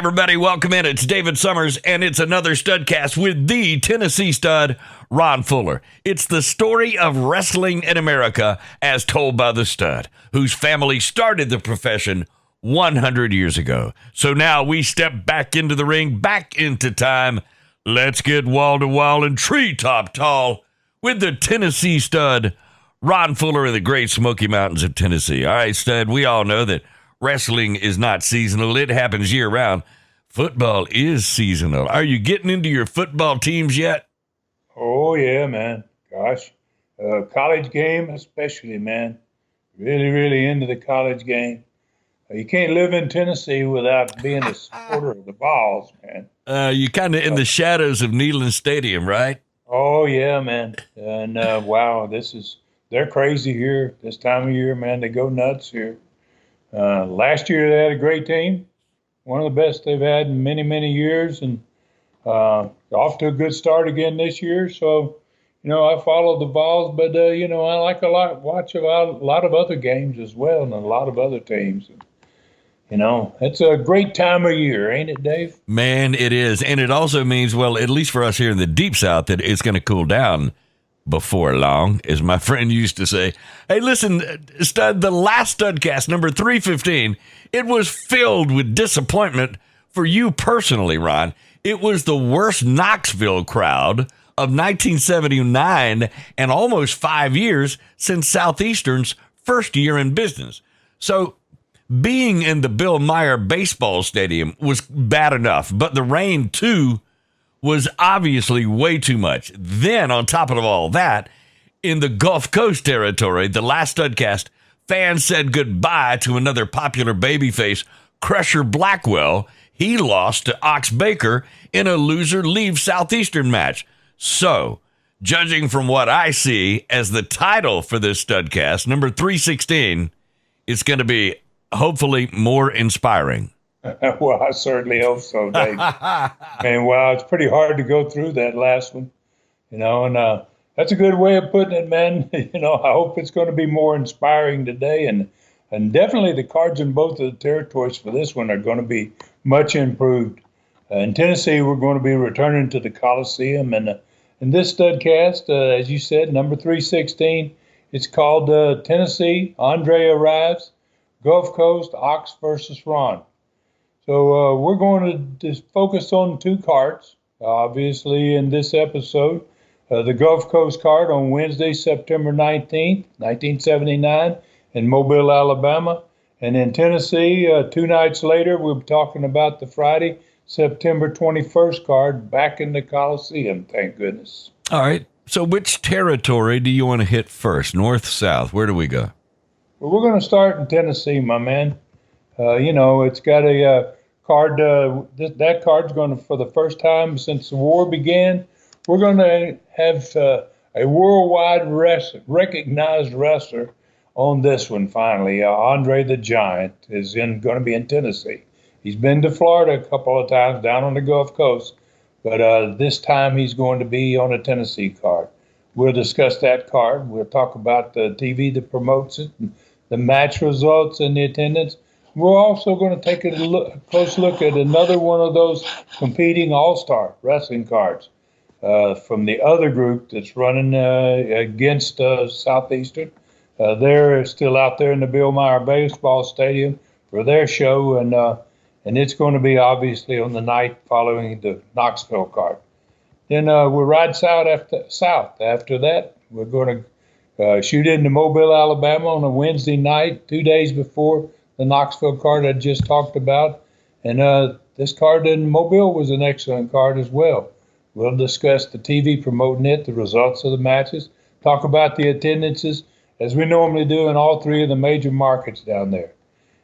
everybody. Welcome in. It's David Summers, and it's another Studcast with the Tennessee stud, Ron Fuller. It's the story of wrestling in America as told by the stud, whose family started the profession 100 years ago. So now we step back into the ring, back into time. Let's get wall-to-wall and treetop tall with the Tennessee stud, Ron Fuller of the Great Smoky Mountains of Tennessee. All right, stud, we all know that wrestling is not seasonal. It happens year-round. Football is seasonal. Are you getting into your football teams yet? Oh, yeah, man. Gosh. College game especially, man. Really into the college game. You can't live in Tennessee without being a supporter of the Vols, man. You're kind of in the shadows of Neyland Stadium, right? Oh, yeah, man. And, wow, they're crazy here this time of year, man. They go nuts here. Last year they had a great team, one of the best they've had in many years, and off to a good start again this year. So, I follow the Vols, but I like watch a lot of other games as well, and a lot of other teams. It's a great time of year, ain't it, Dave? Man, it is, and it also means, well, at least for us here in the Deep South, that it's going to cool down before long, as my friend used to say. Hey, listen, Stud, the last Studcast, number 315, it was filled with disappointment for you personally, Ron. It was the worst Knoxville crowd of 1979 and almost 5 years since Southeastern's first year in business. So being in the Bill Meyer baseball stadium was bad enough, but the rain, too, was obviously way too much. Then, on top of all that, in the Gulf Coast territory, the last Studcast, fans said goodbye to another popular babyface, Crusher Blackwell. He lost to Ox Baker in a loser-leave Southeastern match. So, judging from what I see as the title for this Studcast, number 316, it's going to be hopefully more inspiring. Well, I certainly hope so, Dave. And wow, it's pretty hard to go through that last one, and that's a good way of putting it, man. I hope it's going to be more inspiring today, and definitely the cards in both of the territories for this one are going to be much improved. In Tennessee, we're going to be returning to the Coliseum, and in this Studcast, as you said, number 316, it's called Tennessee, Andre Arrives, Gulf Coast, Ox versus Ron. So we're going to just focus on two cards, obviously, in this episode. The Gulf Coast card on Wednesday, September 19th, 1979, in Mobile, Alabama. And in Tennessee, 2 nights later, we're talking about the Friday, September 21st card back in the Coliseum, thank goodness. All right. So which territory do you want to hit first? North, south? Where do we go? Well, we're going to start in Tennessee, my man. It's got a card. That card's going to, for the first time since the war began, we're going to have a worldwide recognized wrestler on this one finally. Andre the Giant is going to be in Tennessee. He's been to Florida a couple of times down on the Gulf Coast, but this time he's going to be on a Tennessee card. We'll discuss that card. We'll talk about the TV that promotes it, the match results, and the attendance. We're also going to take a close look at another one of those competing all-star wrestling cards from the other group that's running against Southeastern. They're still out there in the Bill Meyer Baseball Stadium for their show, and it's going to be obviously on the night following the Knoxville card. Then we'll ride south after that. We're going to shoot into Mobile, Alabama on a Wednesday night, 2 days before the Knoxville card I just talked about. And this card in Mobile was an excellent card as well. We'll discuss the TV promoting it, the results of the matches, talk about the attendances, as we normally do in all three of the major markets down there.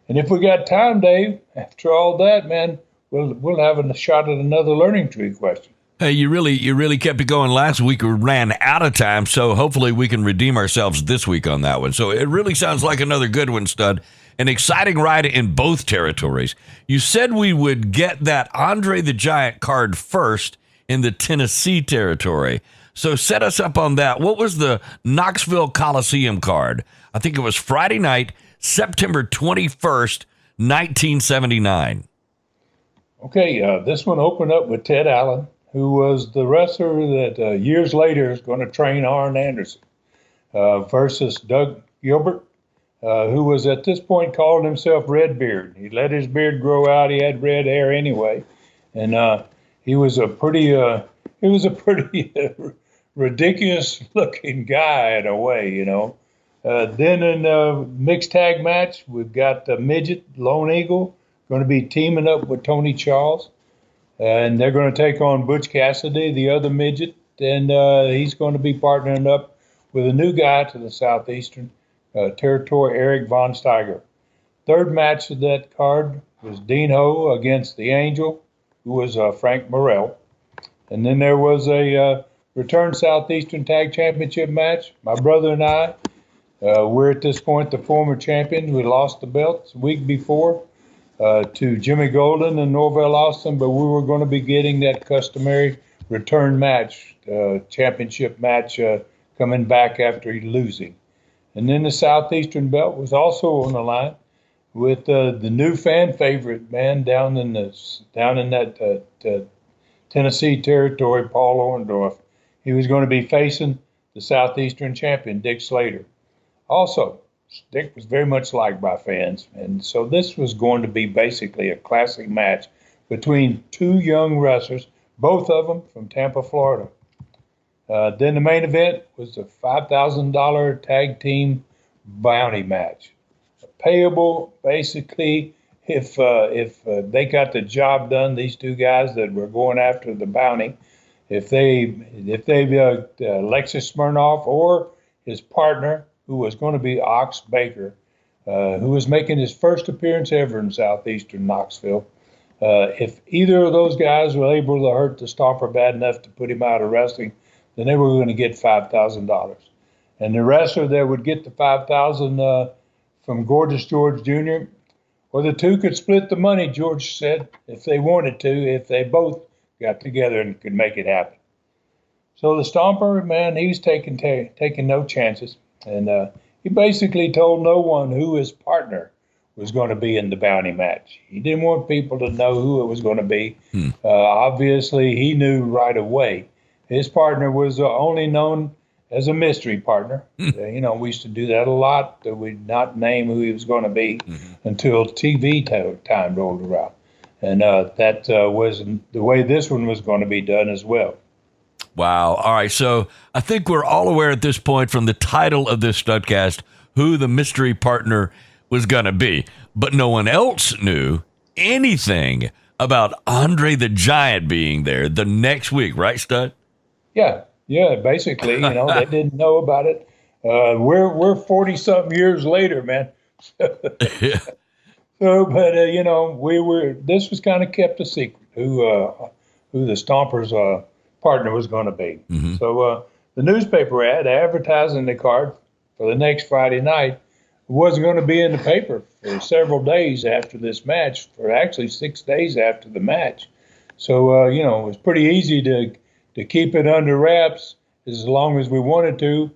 And if we got time, Dave, after all that, man, we'll have a shot at another learning tree question. Hey, you really kept it going last week. We ran out of time, so hopefully we can redeem ourselves this week on that one. So it really sounds like another good one, Stud. An exciting ride in both territories. You said we would get that Andre the Giant card first in the Tennessee territory. So set us up on that. What was the Knoxville Coliseum card? I think it was Friday night, September 21st, 1979. Okay, this one opened up with Ted Allen, who was the wrestler that years later is going to train Arn Anderson, versus Doug Gilbert, who was at this point calling himself Redbeard. He let his beard grow out. He had red hair anyway, and he was a pretty ridiculous looking guy in a way, you know. Then in the mixed tag match, we've got the midget Lone Eagle going to be teaming up with Tony Charles, and they're going to take on Butch Cassidy, the other midget, and he's going to be partnering up with a new guy to the Southeastern territory, Eric Von Steiger. Third match of that card was Dean Ho against the Angel, who was Frank Morrell. And then there was a return Southeastern Tag Championship match. My brother and I, we're at this point the former champions. We lost the belts a week before to Jimmy Golden and Norvell Austin, but we were going to be getting that customary return match, championship match, coming back after losing. And then the Southeastern belt was also on the line with the new fan favorite man down in that Tennessee territory, Paul Orndorff. He was going to be facing the Southeastern champion, Dick Slater. Also, Dick was very much liked by fans, and so this was going to be basically a classic match between two young wrestlers, both of them from Tampa, Florida. Then the main event was a $5,000 tag team bounty match, payable basically if they got the job done. These two guys that were going after the bounty, if Alexis Smirnoff or his partner, who was going to be Ox Baker, who was making his first appearance ever in Southeastern Knoxville. If either of those guys were able to hurt the Stomper bad enough to put him out of wrestling, then they were going to get $5,000. And the wrestler that would get the $5,000 from Gorgeous George Jr., or the two could split the money, George said, if they wanted to, if they both got together and could make it happen. So the Stomper, man, he was taking no chances. And he basically told no one who his partner was going to be in the bounty match. He didn't want people to know who it was going to be. Obviously, he knew right away. His partner was only known as a mystery partner. You know, we used to do that a lot. We'd not name who he was going to be until TV time rolled around. And that was the way this one was going to be done as well. Wow. All right. So I think we're all aware at this point from the title of this Studcast who the mystery partner was going to be. But no one else knew anything about Andre the Giant being there the next week. Right, Stud? Yeah, basically, you know, they didn't know about it. We're 40-something years later, man. So, but you know, this was kind of kept a secret who the Stomper's partner was going to be. So the newspaper ad advertising the card for the next Friday night wasn't going to be in the paper for several days after this match, for actually 6 days after the match. So you know, it was pretty easy to keep it under wraps as long as we wanted to.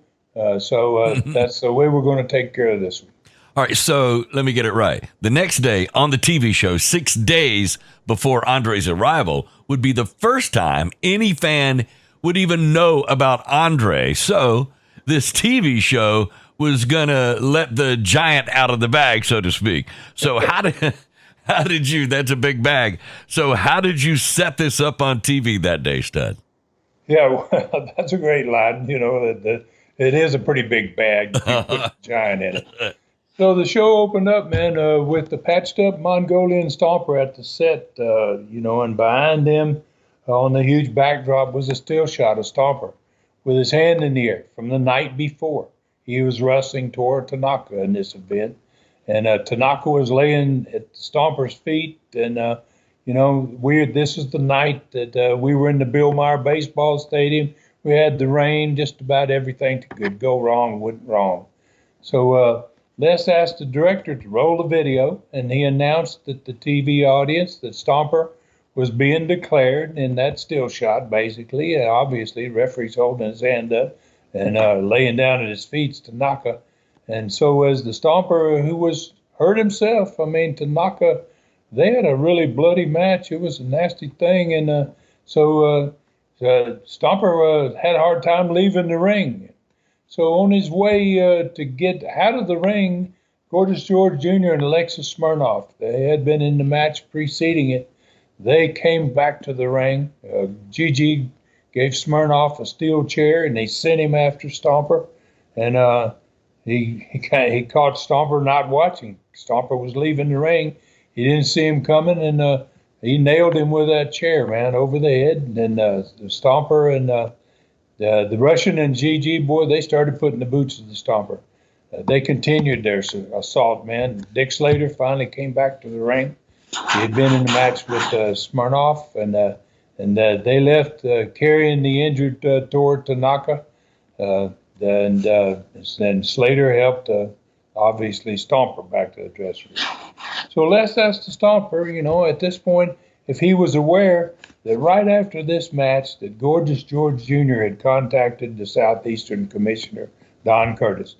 So that's the way we're going to take care of this one. All right, so let me get it right. The next day on the TV show, 6 days before Andre's arrival, would be the first time any fan would even know about Andre. So this TV show was going to let the giant out of the bag, so to speak. So how did you, that's a big bag. So how did you set this up on TV that day, Stud? Yeah, well, that's a great line. You know, it is a pretty big bag. You put the giant in it. So the show opened up, man, with the patched up Mongolian Stomper at the set, you know, and behind them on the huge backdrop was a still shot of Stomper with his hand in the air from the night before. He was wrestling Toru Tanaka in this event, and Tanaka was laying at Stomper's feet, and you know, this is the night that we were in the Bill Meyer baseball stadium. We had the rain, just about everything that could go wrong went wrong. So Les asked the director to roll the video, and he announced that the TV audience that Stomper was being declared in that still shot, basically. Obviously, the referee's holding his hand up and laying down at his feet, Tanaka. And so was the Stomper, who was hurt himself. I mean, Tanaka they had a really bloody match. It was a nasty thing, and Stomper had a hard time leaving the ring. So on his way to get out of the ring, Gorgeous George Jr. and Alexis Smirnoff, they had been in the match preceding it. They came back to the ring. Gigi gave Smirnoff a steel chair, and they sent him after Stomper. And he caught Stomper not watching. Stomper was leaving the ring. He didn't see him coming, and he nailed him with that chair, man, over the head. And Stomper and the Russian and Gigi, boy, they started putting the boots of the Stomper. They continued their assault, man. Dick Slater finally came back to the ring. He had been in the match with Smirnoff, and they left carrying the injured Tor Tanaka. Then Slater helped, obviously, Stomper back to the dressing room. So let's ask the Stomper, at this point, if he was aware that right after this match that Gorgeous George Jr. had contacted the Southeastern Commissioner, Don Curtis,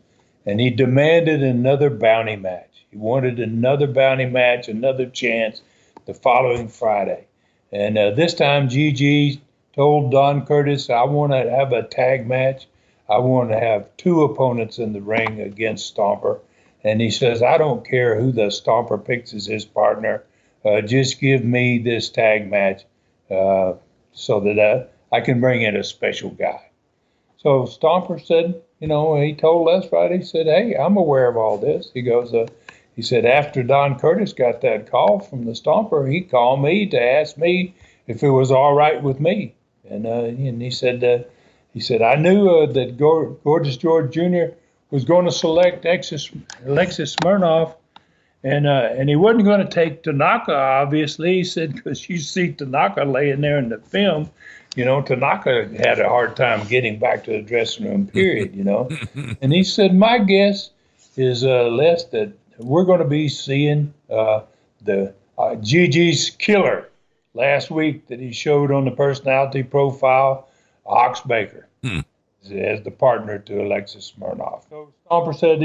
and he demanded another bounty match. He wanted another bounty match, another chance the following Friday. And this time Gigi told Don Curtis, I want to have a tag match. I want to have two opponents in the ring against Stomper. And he says, I don't care who the Stomper picks as his partner. Just give me this tag match so that I can bring in a special guy. So Stomper said, he told us Friday, he said, hey, I'm aware of all this. He goes, he said, after Don Curtis got that call from the Stomper, he called me to ask me if it was all right with me. And he said, I knew that Gorgeous George Jr. was going to select Alexis Smirnoff, and he wasn't going to take Tanaka, obviously. He said, because you see Tanaka laying there in the film, Tanaka had a hard time getting back to the dressing room, period, And he said, my guess is, Les, that we're going to be seeing the Gigi's killer last week that he showed on the personality profile, Ox Baker, as the partner to Alexis Smirnoff. So Stomper said,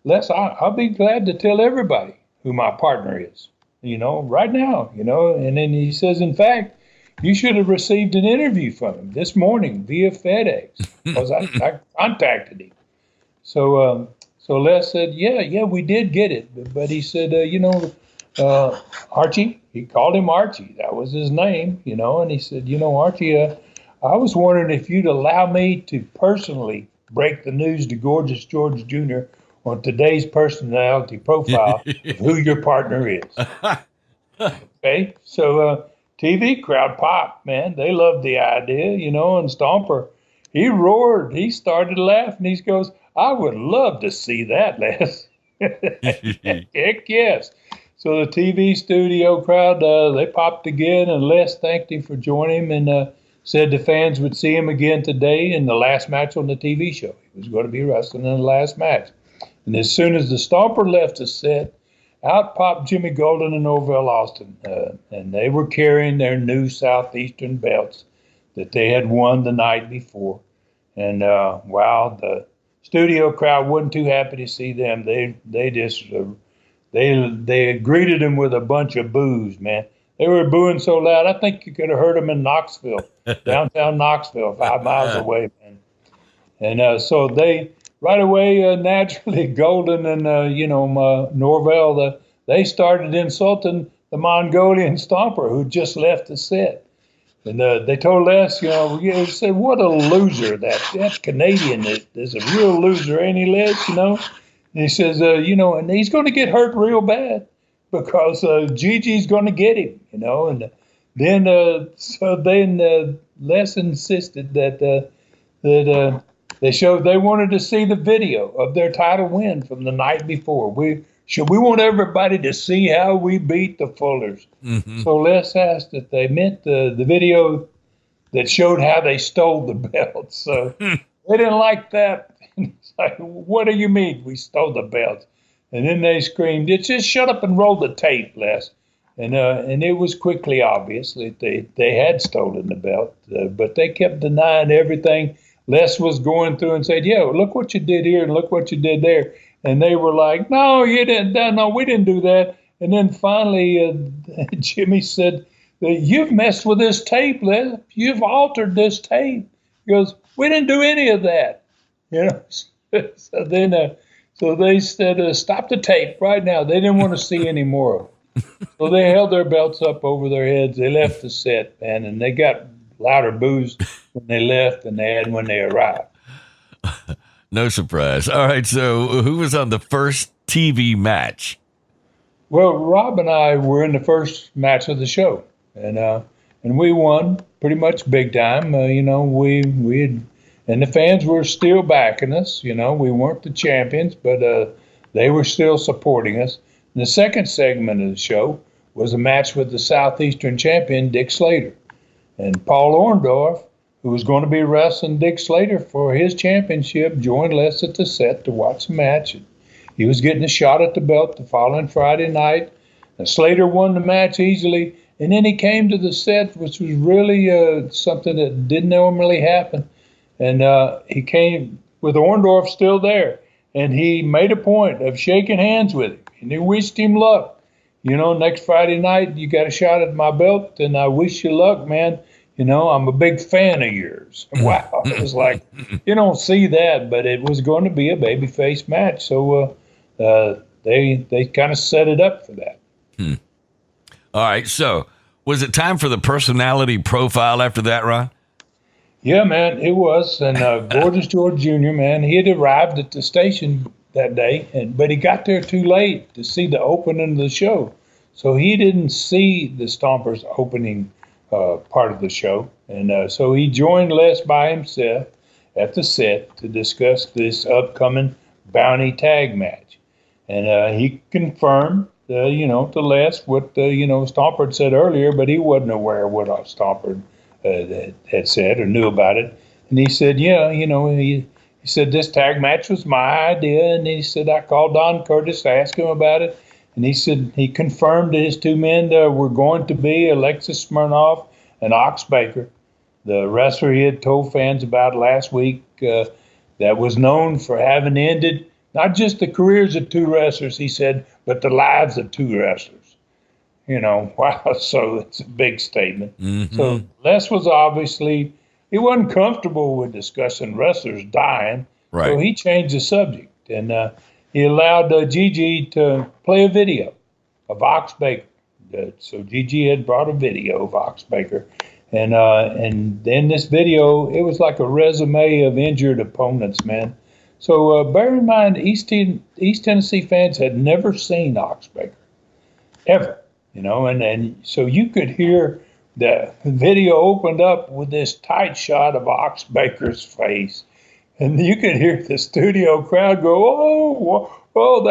Les, I'll be glad to tell everybody who my partner is, right now, And then he says, in fact, you should have received an interview from him this morning via FedEx, because I contacted him. So Les said, yeah, we did get it. But he said, Archie, he called him Archie. That was his name, And he said, Archie, I was wondering if you'd allow me to personally break the news to Gorgeous George Jr. on today's personality profile of who your partner is. Okay, so TV crowd popped, man. They loved the idea, and Stomper, he roared. He started laughing. He goes, I would love to see that, Les. Heck yes. So the TV studio crowd, they popped again, and Les thanked him for joining him and said the fans would see him again today in the last match on the TV show. He was going to be wrestling in the last match. And as soon as the Stomper left the set, out popped Jimmy Golden and Norvell Austin, and they were carrying their new Southeastern belts that they had won the night before. And wow, the studio crowd wasn't too happy to see them. They just they greeted them with a bunch of boos, man. They were booing so loud, I think you could have heard them in Knoxville, downtown Knoxville, 5 miles away, man. And so they right away, naturally, Golden and Norvell, they started insulting the Mongolian Stomper who just left the set. And they told us, they said, what a loser. That Canadian is a real loser, ain't he, Les, And he says, and he's going to get hurt real bad because Gigi's going to get him, And then, Les insisted that they wanted to see the video of their title win from the night before. We want everybody to see how we beat the Fullers. Mm-hmm. So Les asked that they meant the video that showed how they stole the belts. So they didn't like that. It's like, what do you mean we stole the belts? And then they screamed, "It's just shut up and roll the tape, Les." And it was quickly obvious that they had stolen the belt, but they kept denying everything. Les was going through and said, "Yeah, look what you did here and look what you did there." And they were like, "No, you didn't. No, we didn't do that." And then finally, Jimmy said, "You've messed with this tape, Les. You've altered this tape." He goes, "We didn't do any of that." You know. So then, so they said, "Stop the tape right now." They didn't want to see any more of it. So they held their belts up over their heads. They left the set, man, and they got louder boos when they left than they had when they arrived. No surprise. All right, so who was on the first TV match? Well, Rob and I were in the first match of the show, and we won pretty much big time. You know, we had, and the fans were still backing us. You know, we weren't the champions, but they were still supporting us. And the second segment of the show was a match with the Southeastern champion, Dick Slater. And Paul Orndorff, who was going to be wrestling Dick Slater for his championship, joined Les at the set to watch the match. He was getting a shot at the belt the following Friday night. And Slater won the match easily. And then he came to the set, which was really something that didn't normally happen. And he came with Orndorff still there. And he made a point of shaking hands with him. And he wished him luck. You know, next Friday night, you got a shot at my belt, and I wish you luck, man. You know, I'm a big fan of yours. Wow. It was like, you don't see that, but it was going to be a babyface match. So they kind of set it up for that. All right. So was it time for the personality profile after that, Ron? Yeah, man, it was. And Gorgeous George Jr., man, he had arrived at the station that day, but he got there too late to see the opening of the show. So he didn't see the Stompers opening part of the show. And so he joined Les by himself at the set to discuss this upcoming bounty tag match. And he confirmed, you know, to Les what, you know, Stomper had said earlier, but he wasn't aware of what Stomper had said or knew about it. And he said, yeah, you know, he said this tag match was my idea. And he said, I called Don Curtis to ask him about it. And he said he confirmed that his two men were going to be Alexis Smirnoff and Ox Baker, the wrestler he had told fans about last week that was known for having ended not just the careers of two wrestlers, he said, but the lives of two wrestlers. You know, wow, so it's a big statement. Mm-hmm. So Les was obviously, he wasn't comfortable with discussing wrestlers dying, right. So he changed the subject. And he allowed Gigi to play a video of Ox Baker. So Gigi had brought a video of Ox Baker. And then this video, it was like a resume of injured opponents, man. So bear in mind, East Tennessee fans had never seen Ox Baker, ever. You know, and so you could hear the video opened up with this tight shot of Ox Baker's face. And you could hear the studio crowd go, oh,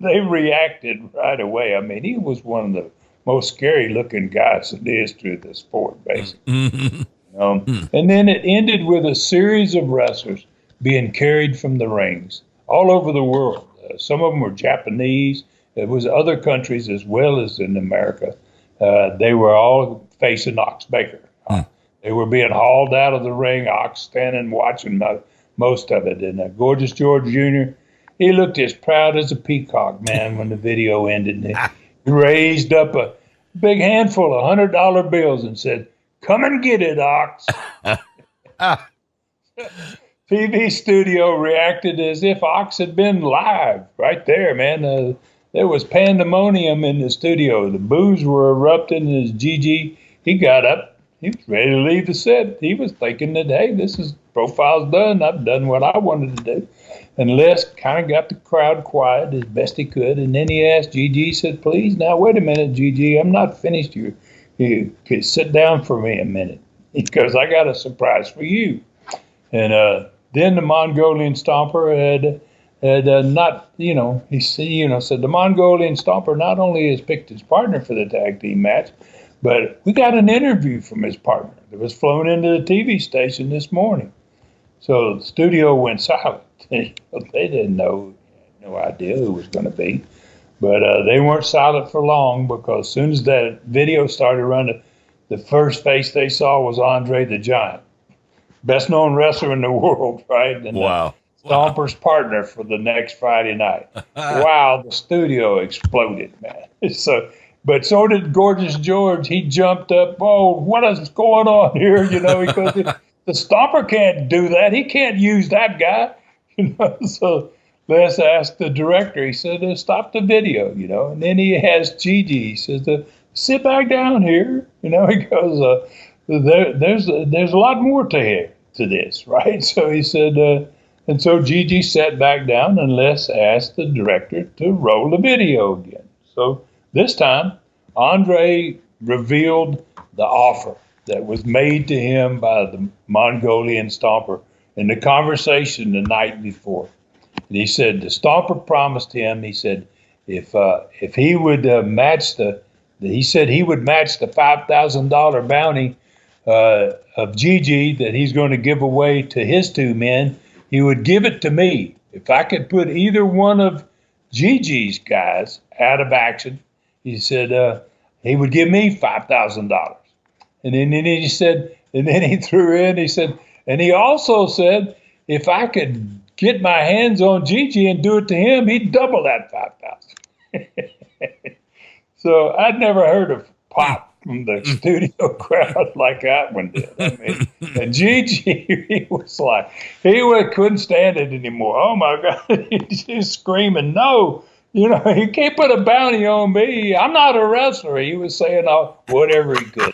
they reacted right away. I mean, he was one of the most scary-looking guys in the history of the sport, basically. And then it ended with a series of wrestlers being carried from the rings all over the world. Some of them were Japanese. It was other countries as well as in America. They were all facing Ox Baker. They were being hauled out of the ring, Ox standing watching most of it. And Gorgeous George Jr., he looked as proud as a peacock, man, when the video ended. And he raised up a big handful of $100 bills and said, "Come and get it, Ox." TV studio reacted as if Ox had been live right there, man. There was pandemonium in the studio. The boos were erupting as Gigi, he got up. He was ready to leave the set. He was thinking that, hey, profile's done. I've done what I wanted to do. And Les kind of got the crowd quiet as best he could. And then he asked Gigi, he said, "Please, now wait a minute, Gigi. I'm not finished. You could sit down for me a minute. Because I got a surprise for you." And then the Mongolian Stomper had not, he said the Mongolian Stomper not only has picked his partner for the tag team match, but we got an interview from his partner that was flown into the TV station this morning. So the studio went silent. They didn't know, no idea who it was going to be. But they weren't silent for long, because as soon as that video started running, the first face they saw was Andre the Giant. Best known wrestler in the world, right? And, wow. Stomper's partner for the next Friday night. Wow, the studio exploded, man. But so did Gorgeous George. He jumped up. Oh, what is going on here? Because the Stomper can't do that. He can't use that guy. So Les asked the director. He said, "Stop the video." And then he asked Gigi. He says, "Sit back down here." He goes, "There's a lot more to this, right?" So he said, and so Gigi sat back down, and Les asked the director to roll the video again. So this time, Andre revealed the offer that was made to him by the Mongolian Stomper in the conversation the night before. And he said the Stomper promised him, he said, if he would match he said he would match the $5,000 bounty of Gigi that he's going to give away to his two men, he would give it to me. If I could put either one of Gigi's guys out of action, he said he would give me $5,000. And then he said, and then he threw in, he said, and he also said, if I could get my hands on Gigi and do it to him, he'd double that 5,000. So I'd never heard of pop from the studio crowd like that one did. I mean, and Gigi, he couldn't stand it anymore. Oh my God, he's just screaming, "No, you can't put a bounty on me. I'm not a wrestler." He was saying whatever he could.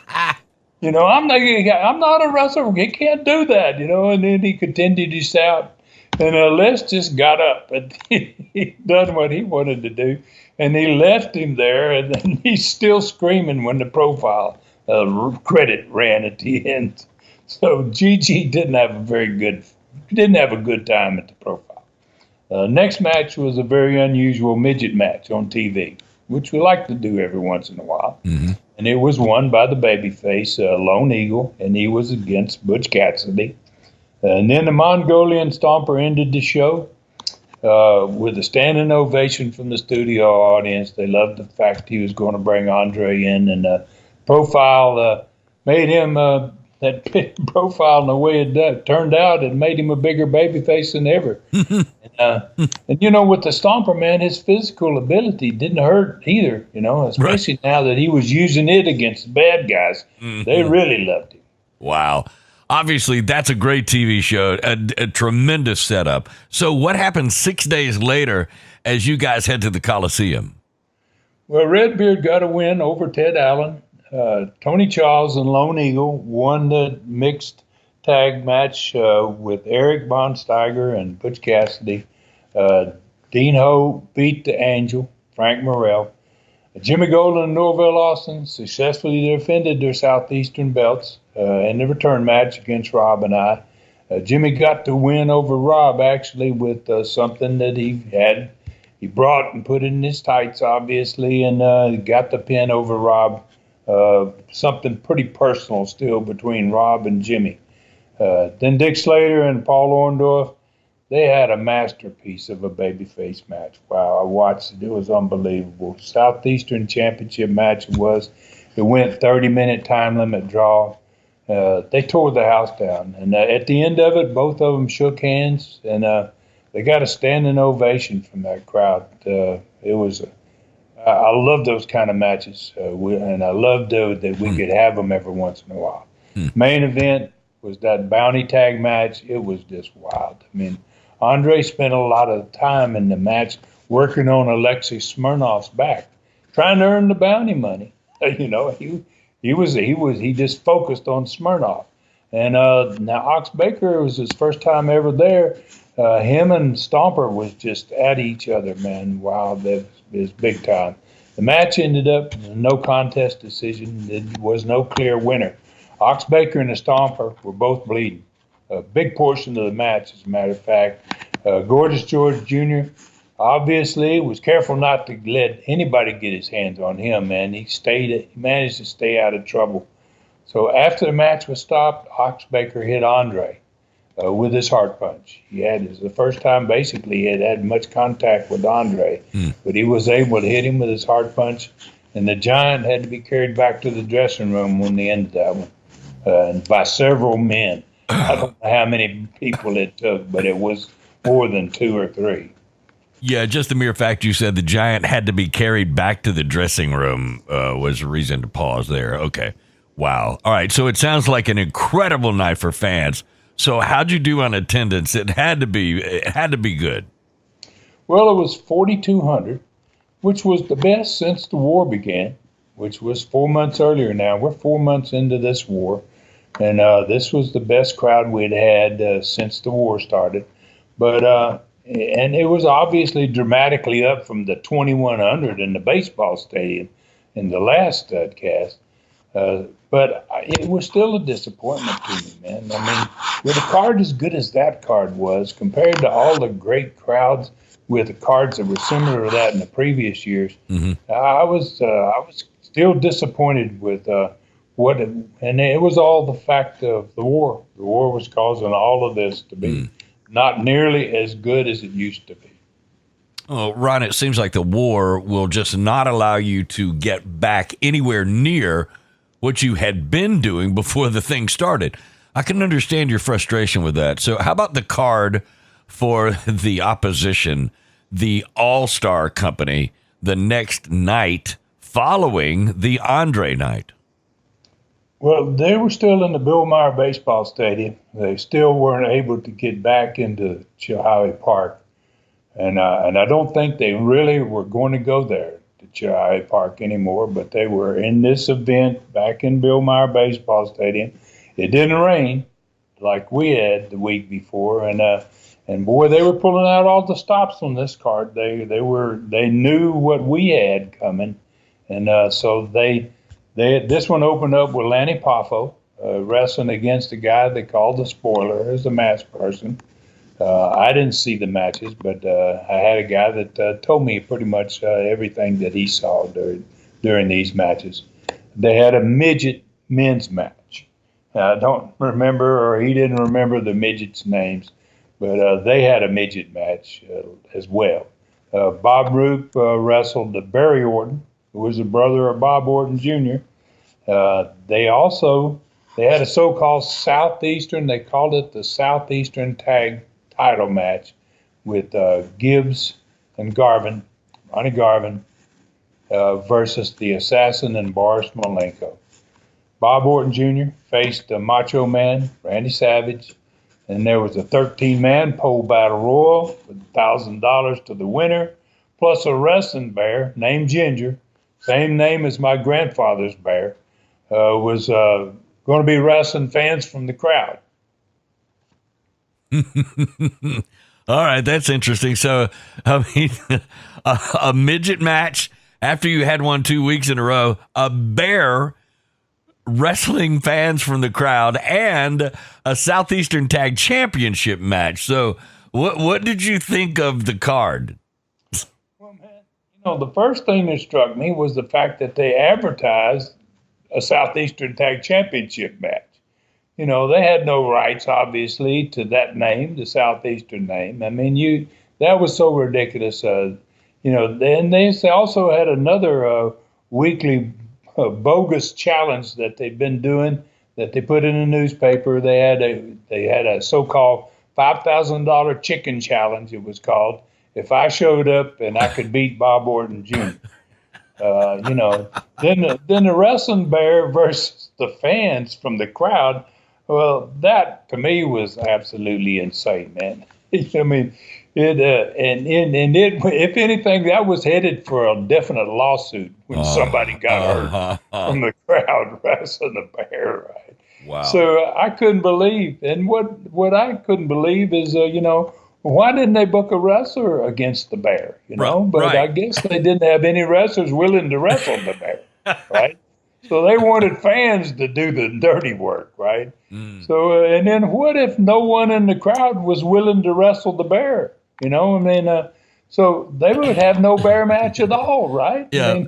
I'm not a wrestler. He can't do that, And then he continued to shout. And Les just got up and he done what he wanted to do. And he left him there, and then he's still screaming when the profile credit ran at the end. So Gigi didn't have a good time at the profile. Next match was a very unusual midget match on TV, which we like to do every once in a while. Mm-hmm. And it was won by the babyface, Lone Eagle, and he was against Butch Cassidy. And then the Mongolian Stomper ended the show with a standing ovation from the studio audience. They loved the fact he was going to bring Andre in, and profile made him that profile, and the way it turned out, it made him a bigger babyface than ever. And with the Stomper, man, his physical ability didn't hurt either. Especially right now that he was using it against the bad guys. Mm-hmm. They really loved him. Wow. Obviously, that's a great TV show, a tremendous setup. So what happened 6 days later as you guys head to the Coliseum? Well, Redbeard got a win over Ted Allen. Tony Charles and Lone Eagle won the mixed tag match with Eric Von Steiger and Butch Cassidy. Dean Ho beat the Angel, Frank Morrell. Jimmy Golden and Norville Austin successfully defended their Southeastern belts in the return match against Rob and I. Jimmy got the win over Rob, actually, with something that he brought and put in his tights, obviously, and got the pin over Rob. Something pretty personal still between Rob and Jimmy. Then Dick Slater and Paul Orndorff, they had a masterpiece of a babyface match. Wow, I watched it. It was unbelievable. Southeastern Championship match it was. It went 30-minute time limit draw. They tore the house down. And at the end of it, both of them shook hands, and they got a standing ovation from that crowd. I love those kind of matches, and I love that we could have them every once in a while. Main event was that bounty tag match. It was just wild. I mean, Andre spent a lot of time in the match working on Alexei Smirnoff's back, trying to earn the bounty money. He just focused on Smirnoff. And now Ox Baker, was his first time ever there. Him and Stomper was just at each other, man. Wow, that was big time. The match ended up in a no contest decision. There was no clear winner. Ox Baker and the Stomper were both bleeding. A big portion of the match, as a matter of fact. Gorgeous George Jr. obviously was careful not to let anybody get his hands on him, man. He managed to stay out of trouble. So after the match was stopped, Ox Baker hit Andre with his heart punch. It was the first time basically he had had much contact with Andre, but he was able to hit him with his heart punch, and the Giant had to be carried back to the dressing room when they ended that one, by several men. I don't know how many people it took, but it was more than 2 or 3. Yeah, just the mere fact you said the giant had to be carried back to the dressing room was a reason to pause there. Okay. Wow. All right. So it sounds like an incredible night for fans. So how'd you do on attendance? It had to be good. Well, it was 4,200, which was the best since the war began, which was 4 months earlier now. We're 4 months into this war, and this was the best crowd we'd had since the war started. But and it was obviously dramatically up from the 2,100 in the baseball stadium in the last Studcast. But it was still a disappointment to me, man. I mean, with a card as good as that card was, compared to all the great crowds with the cards that were similar to that in the previous years, I was still disappointed with and it was all the fact of the war. The war was causing all of this to be not nearly as good as it used to be. Oh, Ron, it seems like the war will just not allow you to get back anywhere near what you had been doing before the thing started. I can understand your frustration with that. So how about the card for the opposition, the All-Star Company, the next night following the Andre night? Well, they were still in the Bill Meyer Baseball Stadium. They still weren't able to get back into Chilhowie Park. And I don't think they really were going to go there to Chilhowie Park anymore, but they were in this event back in Bill Meyer Baseball Stadium. It didn't rain like we had the week before, and boy, they were pulling out all the stops on this card. They knew what we had coming, and so this one opened up with Lanny Poffo wrestling against a guy they called the Spoiler as a match person. I didn't see the matches, but I had a guy that told me pretty much everything that he saw during these matches. They had a midget men's match. I don't remember, or he didn't remember the midgets' names, but they had a midget match as well. Bob Roop wrestled Barry Orton, who was the brother of Bob Orton Jr. They had a so-called Southeastern. They called it the Southeastern Tag Title match with Gibbs and Ronnie Garvin versus the Assassin and Boris Malenko. Bob Orton Jr. faced the Macho Man, Randy Savage, and there was a 13-man pole battle royal with $1,000 to the winner, plus a wrestling bear named Ginger, same name as my grandfather's bear, was going to be wrestling fans from the crowd. All right, that's interesting. So, I mean, a midget match after you had one 2 weeks in a row, a bear wrestling fans from the crowd, and a Southeastern Tag Championship match. So, what did you think of the card? Well, man, the first thing that struck me was the fact that they advertised a Southeastern Tag Championship match. They had no rights, obviously, to that name, the Southeastern name. I mean, that was so ridiculous. Then they also had another weekly bogus challenge that they've been doing that they put in the newspaper. They had a so-called $5,000 chicken challenge, it was called, if I showed up and I could beat Bob Orton Jr. Then the wrestling bear versus the fans from the crowd. Well, that to me was absolutely insane, man. I mean, if anything, that was headed for a definite lawsuit when somebody got hurt from the crowd wrestling the bear, right? Wow. So I couldn't believe, and what I couldn't believe is, why didn't they book a wrestler against the bear? But right. I guess they didn't have any wrestlers willing to wrestle the bear, right? So they wanted fans to do the dirty work, right? So, and then what if no one in the crowd was willing to wrestle the bear? So they would have no bear match at all, right? Yeah.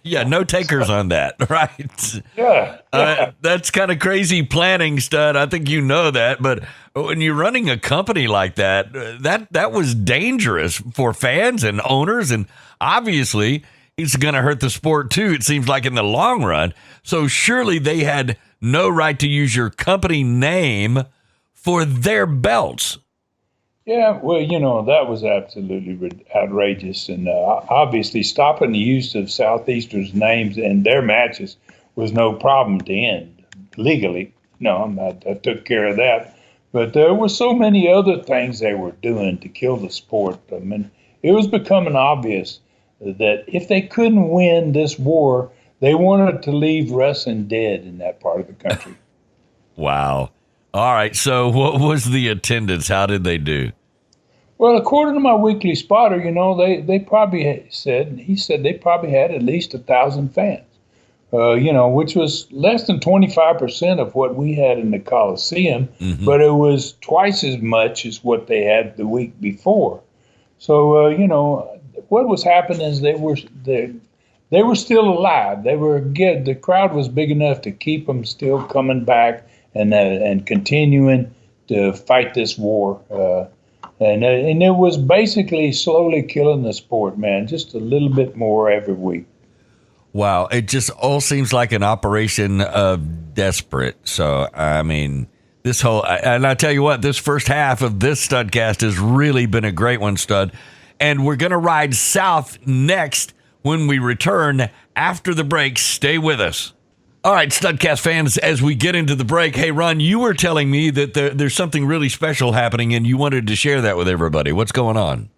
Yeah, no takers on that, right? Yeah. That's kind of crazy planning, Stud. I think you know that. But when you're running a company like that, that was dangerous for fans and owners. And obviously, it's going to hurt the sport, too, it seems like, in the long run. So surely they had no right to use your company name for their belts. Yeah, well, that was absolutely outrageous. And obviously, stopping the use of Southeastern's names in their matches was no problem to end legally. No, I took care of that. But there were so many other things they were doing to kill the sport. I mean, it was becoming obvious that if they couldn't win this war, they wanted to leave wrestling dead in that part of the country. Wow. All right. So what was the attendance? How did they do? Well, according to my weekly spotter, they probably he said they probably had at least 1,000 fans, which was less than 25% of what we had in the Coliseum, but it was twice as much as what they had the week before. So, what was happening is they were still alive. They were good. The crowd was big enough to keep them still coming back and continuing to fight this war. And it was basically slowly killing the sport, man, just a little bit more every week. Wow. It just all seems like an operation of desperate. So, I mean, and I tell you what, this first half of this Studcast has really been a great one, Stud. And we're going to ride south next when we return after the break. Stay with us. All right, Studcast fans, as we get into the break, hey, Ron, you were telling me that there's something really special happening, and you wanted to share that with everybody. What's going on?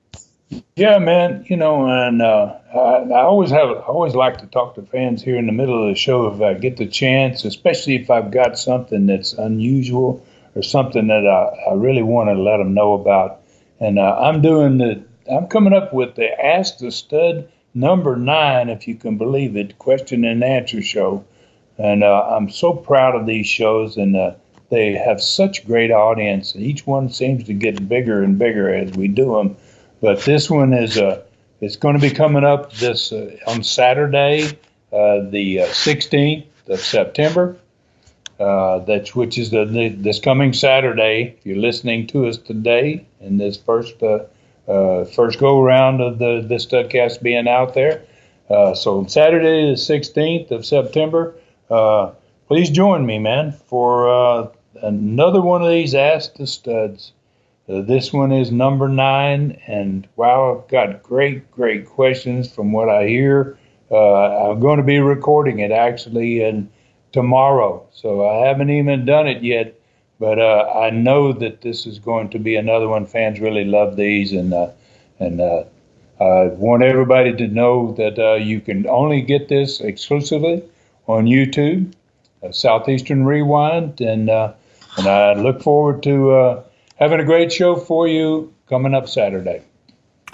Yeah, man, and I always like to talk to fans here in the middle of the show if I get the chance, especially if I've got something that's unusual or something that I really want to let them know about. And I'm coming up with the Ask the Stud number 9, if you can believe it, question and answer show. And I'm so proud of these shows, and they have such great audience. Each one seems to get bigger and bigger as we do them. But this one is it's going to be coming up this on Saturday, the 16th of September. Which is this coming Saturday. If you're listening to us today in this first go around of the Studcast being out there, so on Saturday the 16th of September. Please join me, man, for another one of these Ask the Studs. This one is number 9, and wow, I've got great questions from what I hear. I'm going to be recording it actually tomorrow, so I haven't even done it yet, but I know that this is going to be another one. Fans really love these, and I want everybody to know that you can only get this exclusively on YouTube, Southeastern Rewind, and I look forward to having a great show for you coming up Saturday.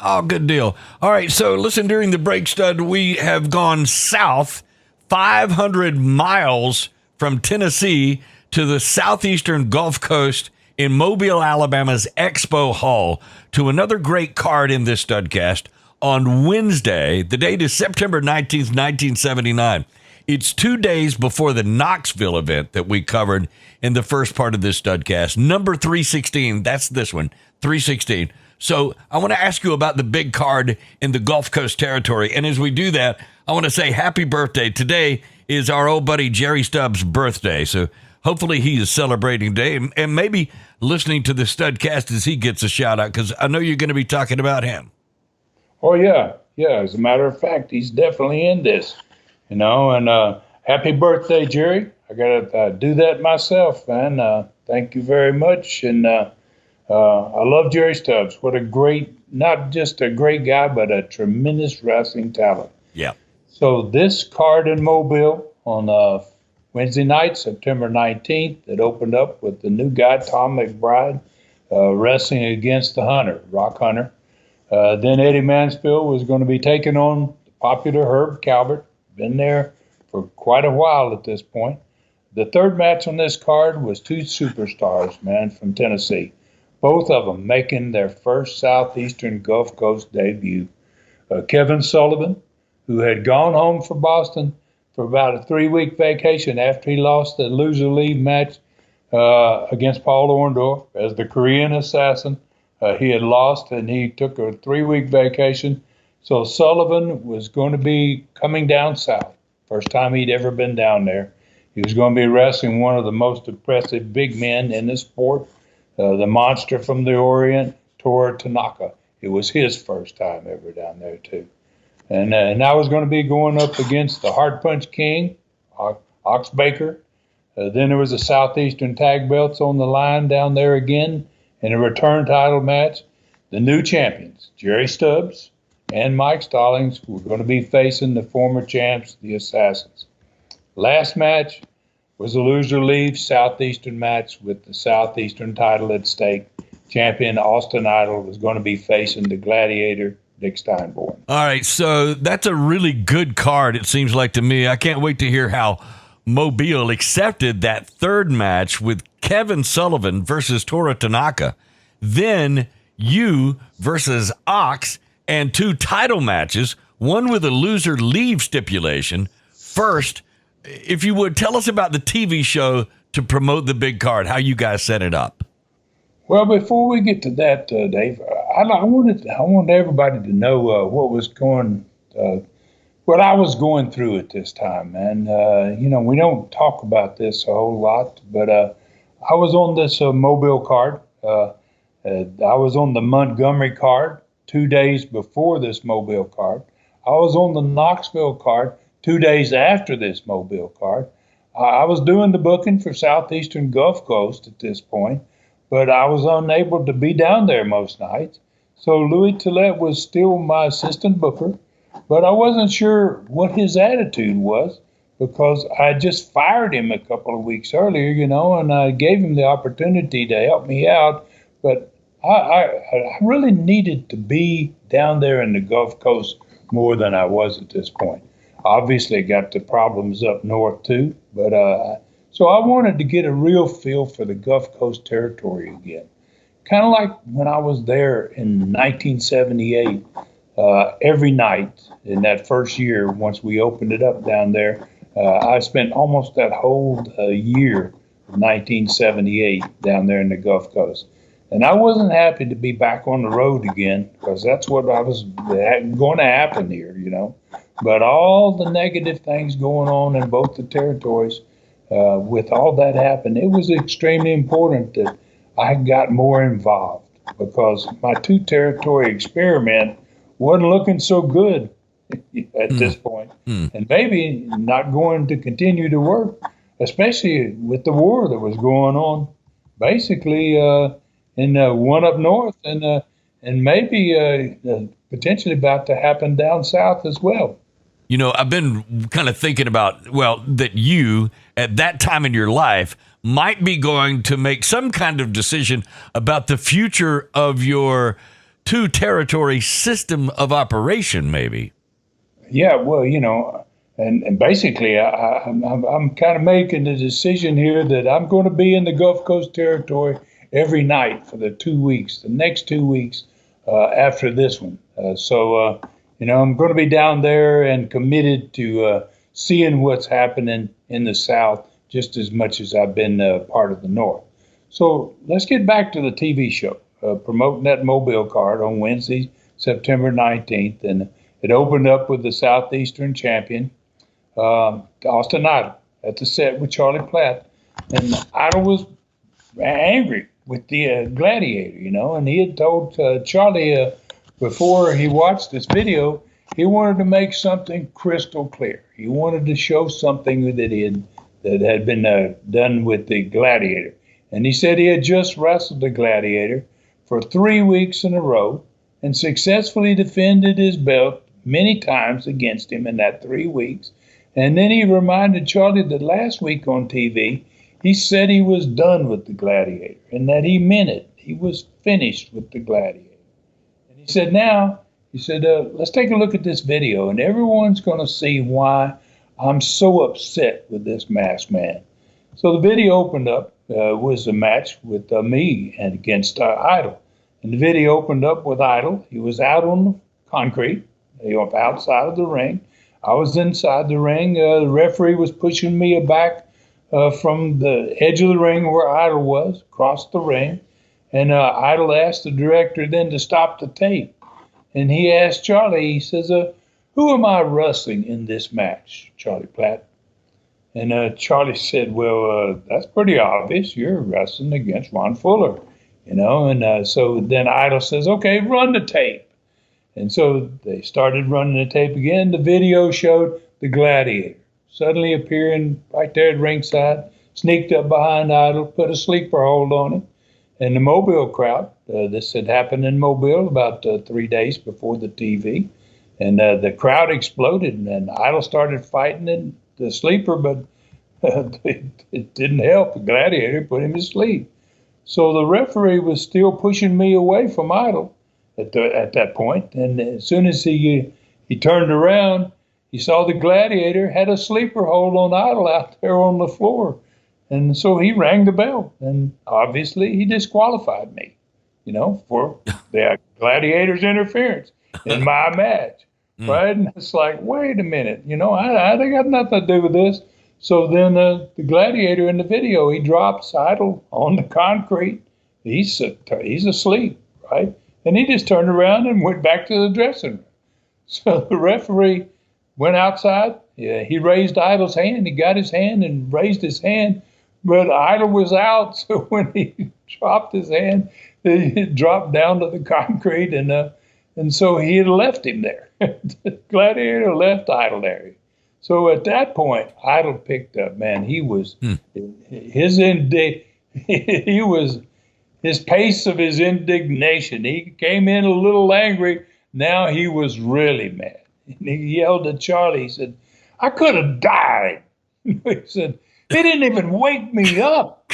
Oh, good deal. All right, so listen, during the break, Stud, we have gone south 500 miles from Tennessee to the southeastern Gulf Coast in Mobile, Alabama's Expo Hall to another great card in this Studcast on Wednesday. The date is September 19th, 1979. It's 2 days before the Knoxville event that we covered in the first part of this Studcast. Number 316, that's this one, 316. So I want to ask you about the big card in the Gulf Coast territory. And as we do that, I want to say happy birthday. Today is our old buddy Jerry Stubbs' birthday. So hopefully he is celebrating today and maybe listening to the Studcast as he gets a shout out, because I know you're going to be talking about him. Oh, yeah. Yeah, as a matter of fact, he's definitely in this. And happy birthday, Jerry. I got to do that myself, man. Thank you very much. And I love Jerry Stubbs. What a great, not just a great guy, but a tremendous wrestling talent. Yeah. So this card in Mobile on Wednesday night, September 19th, it opened up with the new guy, Tom McBride, wrestling against the Hunter, Rock Hunter. Then Eddie Mansfield was going to be taking on the popular Herb Calvert. Been there for quite a while at this point. The third match on this card was 2 superstars, man, from Tennessee. Both of them making their first Southeastern Gulf Coast debut. Kevin Sullivan, who had gone home for Boston for about a 3-week vacation after he lost the loser leave match against Paul Orndorff as the Korean assassin. He had lost, and he took a 3-week vacation. So Sullivan was going to be coming down south. First time he'd ever been down there. He was going to be wrestling one of the most impressive big men in the sport, the monster from the Orient, Tora Tanaka. It was his first time ever down there too. And I was going to be going up against the Hard Punch King, Ox Baker. Then there was the Southeastern tag belts on the line down there again in a return title match. The new champions, Jerry Stubbs and Mike Stallings, were going to be facing the former champs, the Assassins. Last match was a loser leaves Southeastern match with the Southeastern title at stake. Champion Austin Idol was going to be facing the Gladiator, Dick Steinborn. All right, so that's a really good card, it seems like to me. I can't wait to hear how Mobile accepted that third match with Kevin Sullivan versus Tora Tanaka. Then you versus Ox, and 2 title matches, one with a loser leave stipulation. First, if you would, tell us about the TV show to promote the big card, how you guys set it up. Well, before we get to that, Dave, I wanted everybody to know what I was going through at this time. And, we don't talk about this a whole lot, but I was on this Mobile card. I was on the Montgomery card 2 days before this Mobile card. I was on the Knoxville card 2 days after this Mobile card. I was doing the booking for Southeastern Gulf Coast at this point, but I was unable to be down there most nights. So Louis Tillett was still my assistant booker, but I wasn't sure what his attitude was because I just fired him a couple of weeks earlier, and I gave him the opportunity to help me out. But I really needed to be down there in the Gulf Coast more than I was at this point. Obviously, got the problems up north too, but so I wanted to get a real feel for the Gulf Coast territory again. Kind of like when I was there in 1978, every night in that first year, once we opened it up down there, I spent almost that whole year of 1978 down there in the Gulf Coast. And I wasn't happy to be back on the road again because that's what I was going to happen here, But all the negative things going on in both the territories, with all that happened, it was extremely important that I got more involved because my 2-territory experiment wasn't looking so good at this point. And maybe not going to continue to work, especially with the war that was going on, basically in one up north and maybe potentially about to happen down south as well. I've been kind of thinking about, that you, at that time in your life, might be going to make some kind of decision about the future of your 2-territory system of operation, maybe. Yeah, well, and basically I'm kind of making the decision here that I'm going to be in the Gulf Coast territory every night for the 2 weeks, the next 2 weeks after this one. So I'm going to be down there and committed to seeing what's happening in the South just as much as I've been part of the North. So let's get back to the TV show, promoting that Mobile card on Wednesday, September 19th. And it opened up with the Southeastern champion, Austin Idol, at the set with Charlie Platt. And Idol was angry with the Gladiator, and he had told Charlie before he watched this video, he wanted to make something crystal clear. He wanted to show something that had been done with the Gladiator. And he said he had just wrestled the Gladiator for 3 weeks in a row and successfully defended his belt many times against him in that 3 weeks. And then he reminded Charlie that last week on TV, he said he was done with the Gladiator and that he meant it. He was finished with the Gladiator. And he said, let's take a look at this video and everyone's going to see why I'm so upset with this masked man. So the video opened up, was a match with me and against Idol. And the video opened up with Idol. He was out on the concrete, outside of the ring. I was inside the ring. The referee was pushing me back from the edge of the ring where Idol was, across the ring. And Idol asked the director then to stop the tape. And he asked Charlie, he says, who am I wrestling in this match, Charlie Platt? And Charlie said, well, that's pretty obvious. You're wrestling against Ron Fuller. And so then Idol says, okay, run the tape. And so they started running the tape again. The video showed the Gladiator suddenly appearing right there at ringside, sneaked up behind Idol, put a sleeper hold on him. And the Mobile crowd, this had happened in Mobile about 3 days before the TV, and the crowd exploded, and Idol started fighting in the sleeper, but it didn't help. The Gladiator put him to sleep. So the referee was still pushing me away from Idol at that point, and as soon as he turned around, he saw the Gladiator had a sleeper hold on Idol out there on the floor. And so he rang the bell, and obviously he disqualified me, for the Gladiator's interference in my match, right? And it's like, wait a minute, I got nothing to do with this. So then the Gladiator in the video, he drops Idol on the concrete. He's asleep, right? And he just turned around and went back to the dressing room. So the referee went outside. Yeah, he raised Idol's hand. He got his hand and raised his hand. But Idol was out, so when he dropped his hand, he dropped down to the concrete, and so he had left him there. The Gladiator left Idol there. So at that point, Idol picked up. Man, he was his pace of his indignation. He came in a little angry. Now he was really mad. And he yelled at Charlie. He said, "I could have died." He said, "He didn't even wake me up."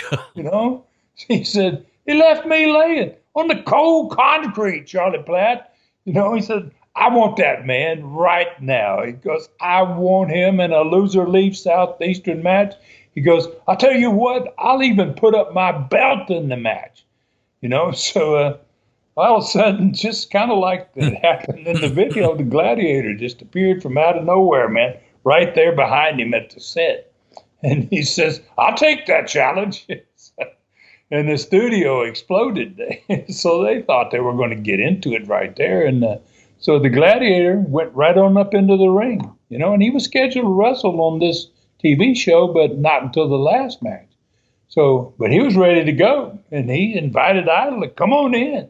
He said, "He left me laying on the cold concrete, Charlie Platt." He said, "I want that man right now." He goes, "I want him in a loser leaves Southeastern match." He goes, "I'll tell you what, I'll even put up my belt in the match." So all of a sudden, just kind of like it happened in the video, the Gladiator just appeared from out of nowhere, man, right there behind him at the set. And he says, "I'll take that challenge." And the studio exploded. So they thought they were going to get into it right there. And so the Gladiator went right on up into the ring, and he was scheduled to wrestle on this TV show, but not until the last match. So, but he was ready to go, and he invited Idol to come on in.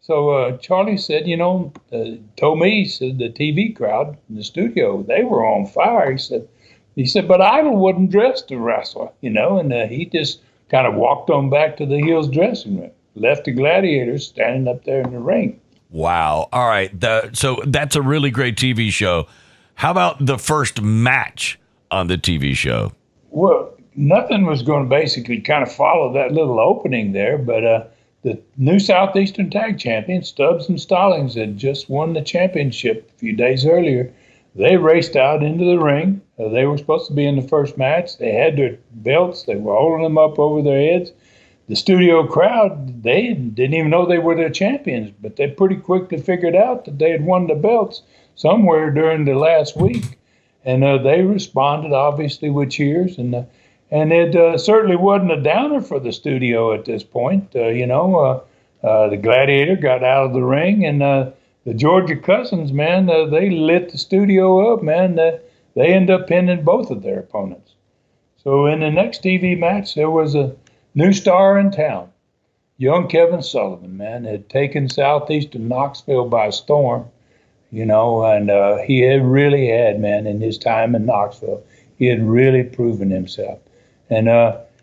So Charlie said, told me, he said, the TV crowd in the studio, they were on fire. He said, but Idol wasn't dressed to wrestle, and he just kind of walked on back to the Hills dressing room, left the Gladiators standing up there in the ring. Wow. All right. So that's a really great TV show. How about the first match on the TV show? Well, nothing was going to basically kind of follow that little opening there, but the new Southeastern Tag Champions, Stubbs and Stallings, had just won the championship a few days earlier. They raced out into the ring. They were supposed to be in the first match. They had their belts. They were holding them up over their heads. The studio crowd, they didn't even know they were the champions, but they pretty quickly figured out that they had won the belts somewhere during the last week. And they responded, obviously, with cheers. And it certainly wasn't a downer for the studio at this point. The Gladiator got out of the ring, and the Georgia Cousins, man, they lit the studio up, man. They ended up pinning both of their opponents. So in the next TV match, there was a new star in town. Young Kevin Sullivan, man, had taken Southeastern Knoxville by storm, and he had really had, man, in his time in Knoxville, he had really proven himself. And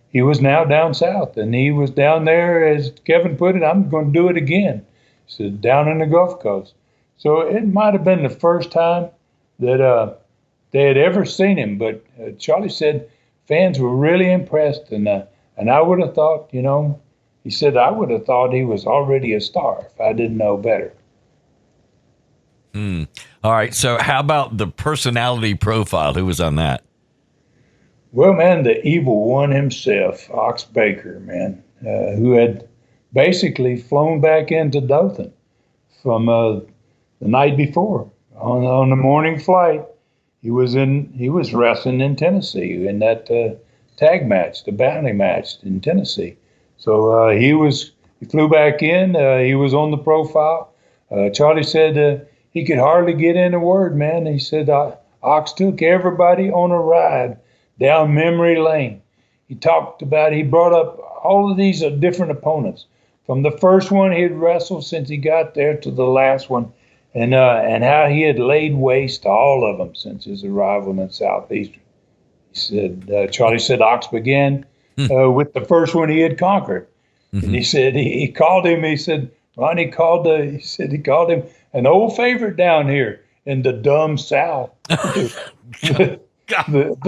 he was now down south, and he was down there, as Kevin put it, "I'm going to do it again." He said, down in the Gulf Coast. So it might have been the first time that they had ever seen him, but Charlie said fans were really impressed, and I would have thought, he said, I would have thought he was already a star if I didn't know better. All right, so how about the personality profile? Who was on that? Well, man, the evil one himself, Ox Baker, man, who had basically flown back into Dothan from the night before on the morning flight. He was wrestling in Tennessee in that tag match, the bounty match in Tennessee. So he flew back in. He was on the profile. Charlie said he could hardly get in a word, man. He said Ox took everybody on a ride down memory lane. He brought up all of these different opponents from the first one he had wrestled since he got there to the last one, and how he had laid waste to all of them since his arrival in Southeastern. He said, Charlie said, Ox began with the first one he had conquered. And he said, he called him, he said, Ronnie called he called him an old favorite down here in the dumb South. the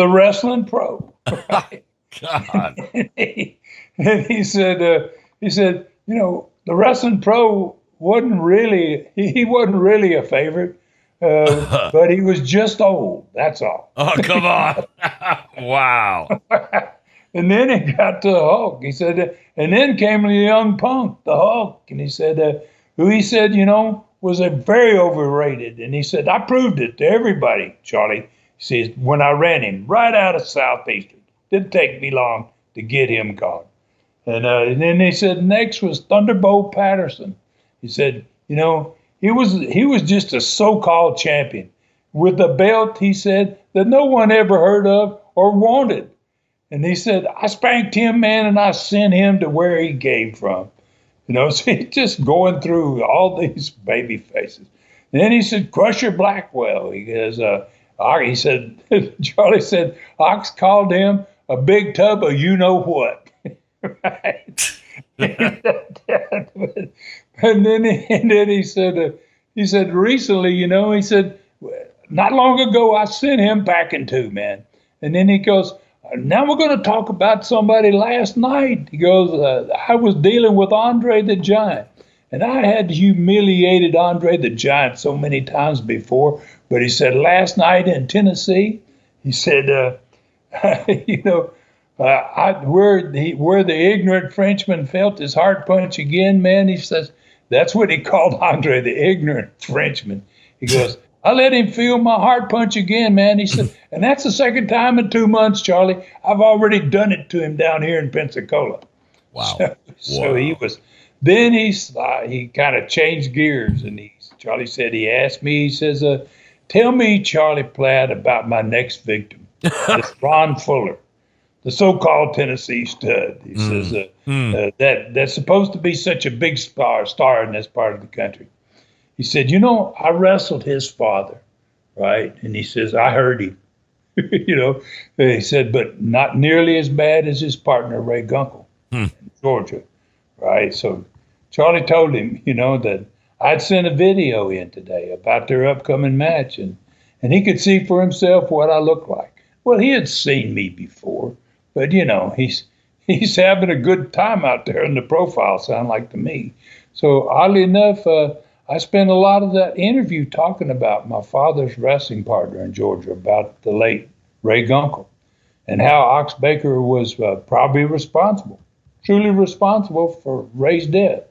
wrestling pro. Right? God. And he said, you know, the wrestling pro wasn't really, he wasn't really a favorite, but he was just old. That's all. Oh, come on. Wow. And then he got to the Hulk. He said, and then came the young punk, the Hulk. And he said, who he said, you know, was a very overrated. And he said, I proved it to everybody, Charlie. He says, when I ran him right out of Southeastern. Didn't take me long to get him caught. And then he said, next was Thunderbolt Patterson. He said, you know, he was just a so-called champion with a belt, he said, that no one ever heard of or wanted. And he said, I spanked him, man, and I sent him to where he came from. You know, so he's just going through all these baby faces. And then he said, Crusher Blackwell. He goes, he said, Charlie said, Ox called him a big tub of you-know-what. Right? And then he said, recently, you know, he said, not long ago, I sent him packing too, man. And then he goes, now we're going to talk about somebody last night. He goes, I was dealing with Andre the Giant, and I had humiliated Andre the Giant so many times before. But he said, last night in Tennessee, he said, you know, where the ignorant Frenchman felt his heart punch again, man, he says, that's what he called Andre, the ignorant Frenchman. He goes, I let him feel my heart punch again, man. He said, and that's the second time in 2 months, Charlie. I've already done it to him down here in Pensacola. Wow. So he was, then he kind of changed gears, and Charlie said, he asked me, he says, tell me, Charlie Platt, about my next victim, this Ron Fuller, the so-called Tennessee stud. He says, that's supposed to be such a big star in this part of the country. He said, you know, I wrestled his father, right? And he says, I heard him. You know, he said, but not nearly as bad as his partner, Ray Gunkel, in Georgia, right? So Charlie told him, you know, that I'd sent a video in today about their upcoming match, and he could see for himself what I looked like. Well, he had seen me before, but, you know, he's having a good time out there in the profile, sound like to me. So oddly enough, I spent a lot of that interview talking about my father's wrestling partner in Georgia, about the late Ray Gunkel, and how Ox Baker was probably truly responsible for Ray's death.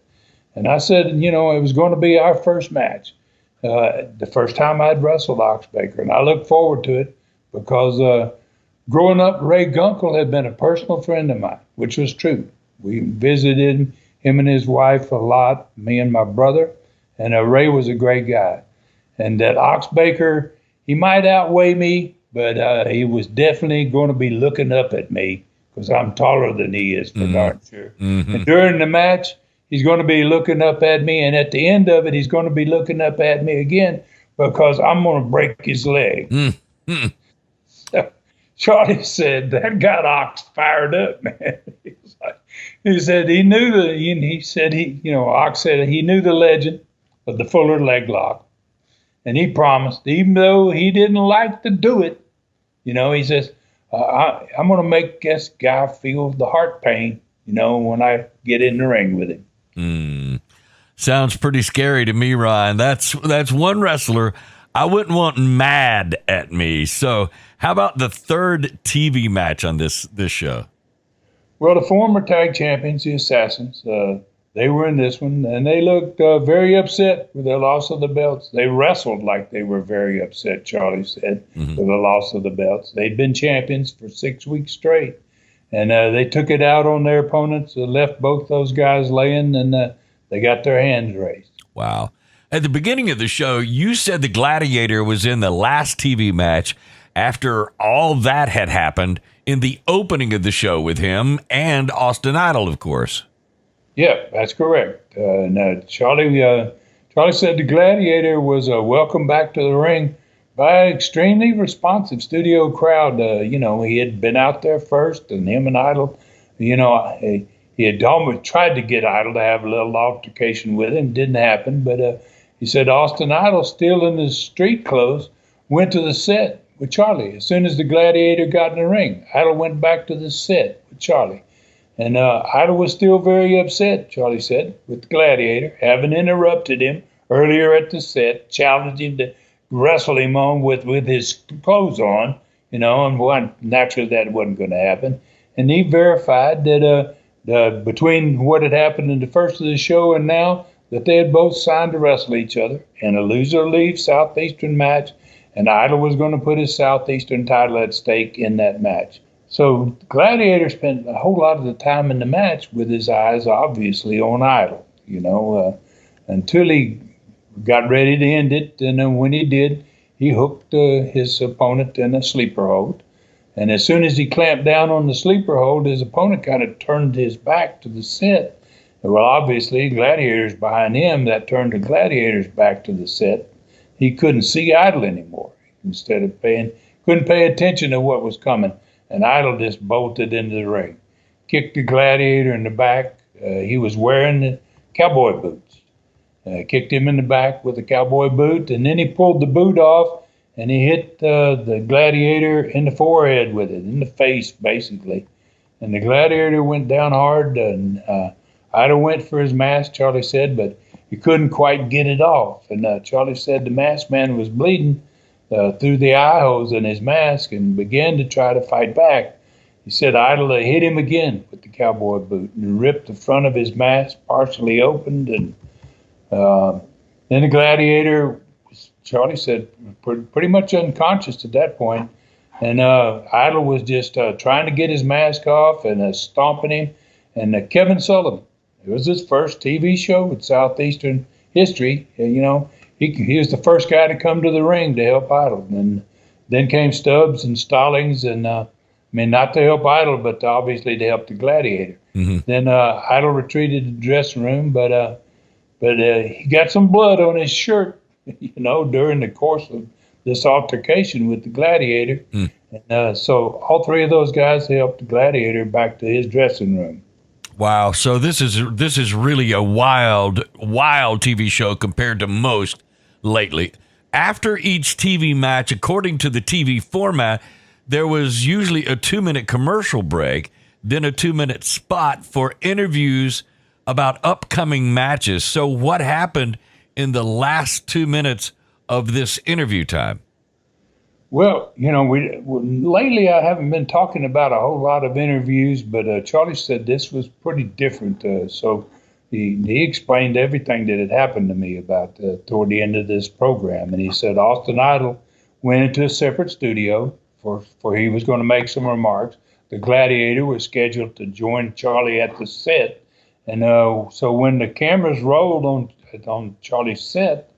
And I said, you know, it was going to be our first match, the first time I'd wrestled Ox Baker. And I look forward to it because growing up, Ray Gunkel had been a personal friend of mine, which was true. We visited him and his wife a lot, me and my brother. And Ray was a great guy. And that Ox Baker, he might outweigh me, but he was definitely going to be looking up at me because I'm taller than he is, for darn sure. Mm-hmm. And during the match, he's going to be looking up at me. And at the end of it, he's going to be looking up at me again because I'm going to break his leg. Mm-hmm. So Charlie said, that got Ox fired up, man. He said he knew Ox said he knew the legend of the Fuller leg lock. And he promised, even though he didn't like to do it, you know, he says, I'm going to make this guy feel the heart pain, you know, when I get in the ring with him. Sounds pretty scary to me, Ryan. That's one wrestler I wouldn't want mad at me. So how about the third TV match on this show? Well, the former tag champions, the Assassins, they were in this one, and they looked very upset with their loss of the belts. They wrestled like they were very upset, Charlie said, with the loss of the belts. They'd been champions for 6 weeks straight, and they took it out on their opponents, left both those guys laying, and they got their hands raised. Wow. At the beginning of the show, you said the Gladiator was in the last TV match after all that had happened in the opening of the show with him and Austin Idol, of course. Yeah, that's correct. Charlie said the Gladiator was welcomed back to the ring by an extremely responsive studio crowd. He had been out there first, and him and Idol, he had almost tried to get Idol to have a little altercation with him. Didn't happen, but he said Austin Idol, still in his street clothes, went to the set with Charlie. As soon as the Gladiator got in the ring, Idol went back to the set with Charlie. And Idol was still very upset, Charlie said, with the Gladiator, having interrupted him earlier at the set, challenged him to wrestle him on with his clothes on, and naturally that wasn't going to happen. And he verified that between what had happened in the first of the show and now, that they had both signed to wrestle each other in a loser-leave Southeastern match, and Idol was going to put his Southeastern title at stake in that match. So Gladiator spent a whole lot of the time in the match with his eyes obviously on Idol, until he got ready to end it. And then when he did, he hooked his opponent in a sleeper hold. And as soon as he clamped down on the sleeper hold, his opponent kind of turned his back to the set. Well, obviously, Gladiator's behind him. That turned the Gladiator's back to the set. He couldn't see Idol anymore. Instead of couldn't pay attention to what was coming. And Idol just bolted into the ring, kicked the Gladiator in the back. He was wearing the cowboy boots. Kicked him in the back with a cowboy boot, and then he pulled the boot off, and he hit the Gladiator in the forehead with it, in the face, basically. And the Gladiator went down hard, and Idol went for his mask, Charlie said, but he couldn't quite get it off. And Charlie said the masked man was bleeding through the eye holes in his mask and began to try to fight back. He said Idol hit him again with the cowboy boot and ripped the front of his mask partially opened. And then the Gladiator, Charlie said, pretty much unconscious at that point. And Idol was just trying to get his mask off and stomping him. And Kevin Sullivan, it was his first TV show with Southeastern history. He was the first guy to come to the ring to help Idol. And then came Stubbs and Stallings, and not to help Idol, but obviously to help the Gladiator. Mm-hmm. Then Idol retreated to the dressing room, but he got some blood on his shirt, during the course of this altercation with the Gladiator. Mm. And so all three of those guys helped the Gladiator back to his dressing room. Wow. So this is really a wild TV show compared to most lately. After each TV match, according to the TV format, there was usually a 2-minute commercial break, then a 2-minute spot for interviews about upcoming matches. So what happened in the last 2 minutes of this interview time? Well, lately I haven't been talking about a whole lot of interviews, but Charlie said this was pretty different. So he explained everything that had happened to me about toward the end of this program. And he said Austin Idol went into a separate studio for he was going to make some remarks. The Gladiator was scheduled to join Charlie at the set. And so when the cameras rolled on Charlie's set,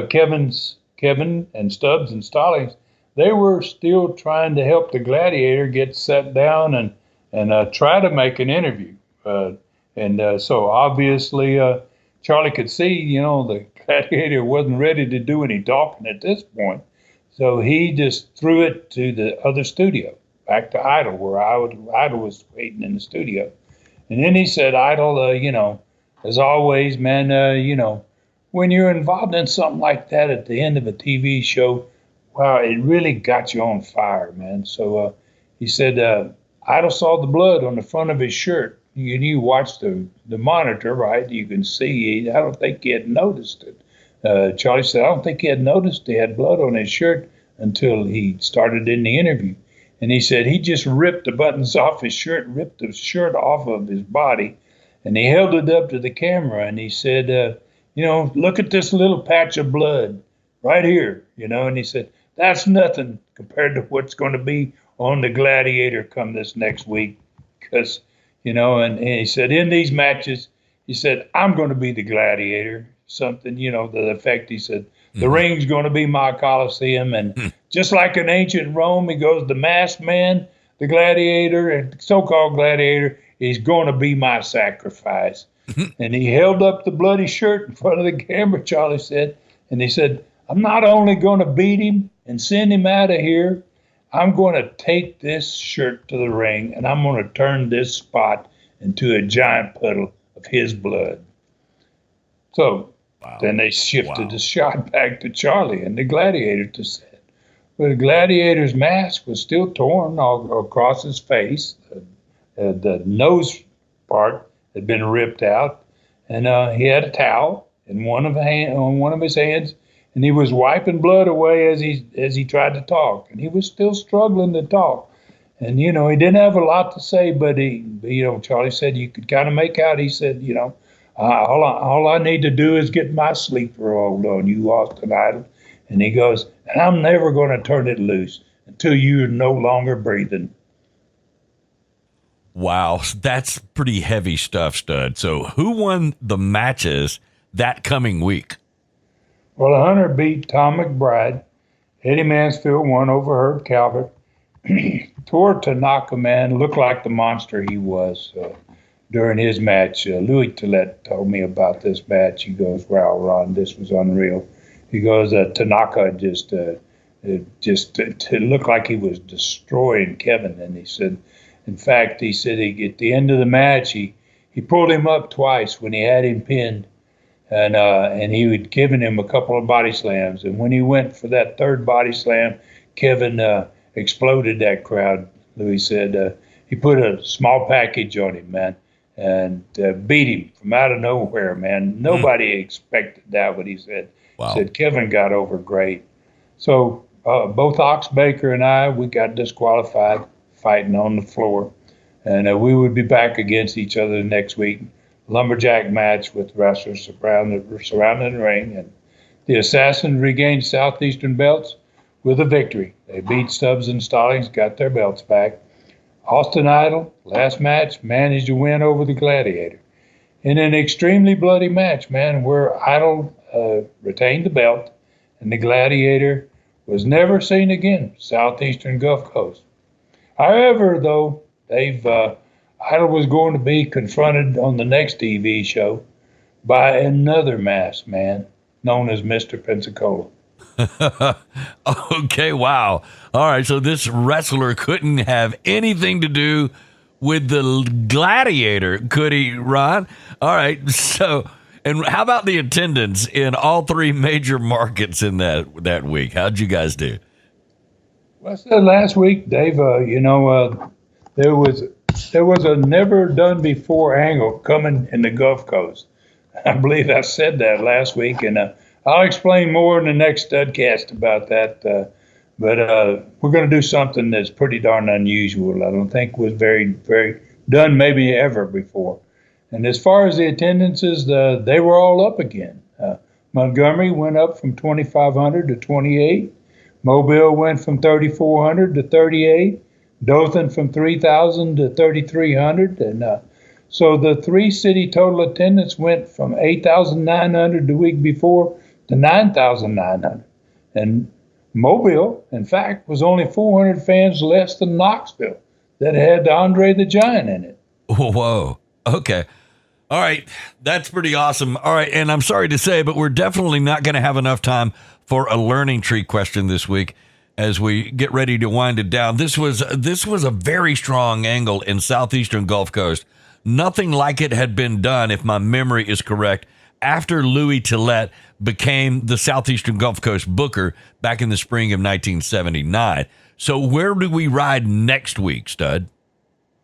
Kevin and Stubbs and Stallings, they were still trying to help the Gladiator get set down and try to make an interview. So obviously Charlie could see, the Gladiator wasn't ready to do any talking at this point. So he just threw it to the other studio, back to Idol, where Idol was waiting in the studio. And then he said, Idol, as always, man, when you're involved in something like that at the end of a TV show, wow, it really got you on fire, man. So he said, Idol saw the blood on the front of his shirt. You watch the monitor, right? You can see. I don't think he had noticed it. Charlie said, I don't think he had noticed he had blood on his shirt until he started in the interview. And he said he just ripped the buttons off his shirt, ripped the shirt off of his body, and he held it up to the camera. And he said, look at this little patch of blood right here, And he said, that's nothing compared to what's going to be on the Gladiator come this next week. Because, and he said, in these matches, he said, I'm going to be the Gladiator. Something, the effect, he said, the ring's going to be my Coliseum. And just like in ancient Rome, he goes, the masked man, the gladiator, and so-called gladiator, is going to be my sacrifice. And he held up the bloody shirt in front of the camera, Charlie said, and he said, I'm not only going to beat him and send him out of here, I'm going to take this shirt to the ring, and I'm going to turn this spot into a giant puddle of his blood. So then they shifted the shot back to Charlie and the gladiator to say, but the gladiator's mask was still torn all across his face. The nose part had been ripped out, and he had a towel in on one of his hands, and he was wiping blood away as he tried to talk, and he was still struggling to talk. And he didn't have a lot to say, but Charlie said you could kind of make out. He said, all I need to do is get my sleeper hold on you, Austin Idol. And he goes, and I'm never going to turn it loose until you're no longer breathing. Wow, that's pretty heavy stuff, Stud. So who won the matches that coming week? Well, Hunter beat Tom McBride. Eddie Mansfield won over Herb Calvert. Tor Tanaka, man, looked like the monster he was during his match. Louis Tillett told me about this match. He goes, wow, Ron, this was unreal. He goes, Tanaka just looked like he was destroying Kevin. And he said, in fact, at the end of the match, he pulled him up twice when he had him pinned. And he had given him a couple of body slams. And when he went for that third body slam, Kevin exploded that crowd, Louis said. He put a small package on him, man, and beat him from out of nowhere, man. Nobody expected that, what he said. Wow. Said Kevin got over great. So both Ox Baker and I, we got disqualified fighting on the floor. And we would be back against each other next week. Lumberjack match with wrestlers surrounding the ring. And the Assassin regained Southeastern belts with a victory. They beat Stubbs and Stallings, got their belts back. Austin Idol, last match, managed to win over the Gladiator. In an extremely bloody match, man, where Idol retained the belt and the Gladiator was never seen again, Southeastern Gulf Coast. However, though, Idol was going to be confronted on the next TV show by another masked man known as Mr. Pensacola. Okay, wow. All right, so this wrestler couldn't have anything to do with the Gladiator, could he, Ron? All right, so, and how about the attendance in all three major markets in that week? How'd you guys do? Well, I said last week, Dave, there was a never-done-before angle coming in the Gulf Coast. I believe I said that last week, and I'll explain more in the next Studcast about that. But we're going to do something that's pretty darn unusual. I don't think was very, very done maybe ever before. And as far as the attendances, they were all up again. Montgomery went up from 2,500 to 28. Mobile went from 3,400 to 38. Dothan from 3,000 to 3,300. And so the three-city total attendance went from 8,900 the week before to 9,900. And Mobile, in fact, was only 400 fans less than Knoxville that had Andre the Giant in it. Whoa. Okay. All right. That's pretty awesome. All right. And I'm sorry to say, but we're definitely not going to have enough time for a learning tree question this week as we get ready to wind it down. This was a very strong angle in Southeastern Gulf Coast. Nothing like it had been done, if my memory is correct, after Louis Tillett became the Southeastern Gulf Coast booker back in the spring of 1979. So where do we ride next week, Stud?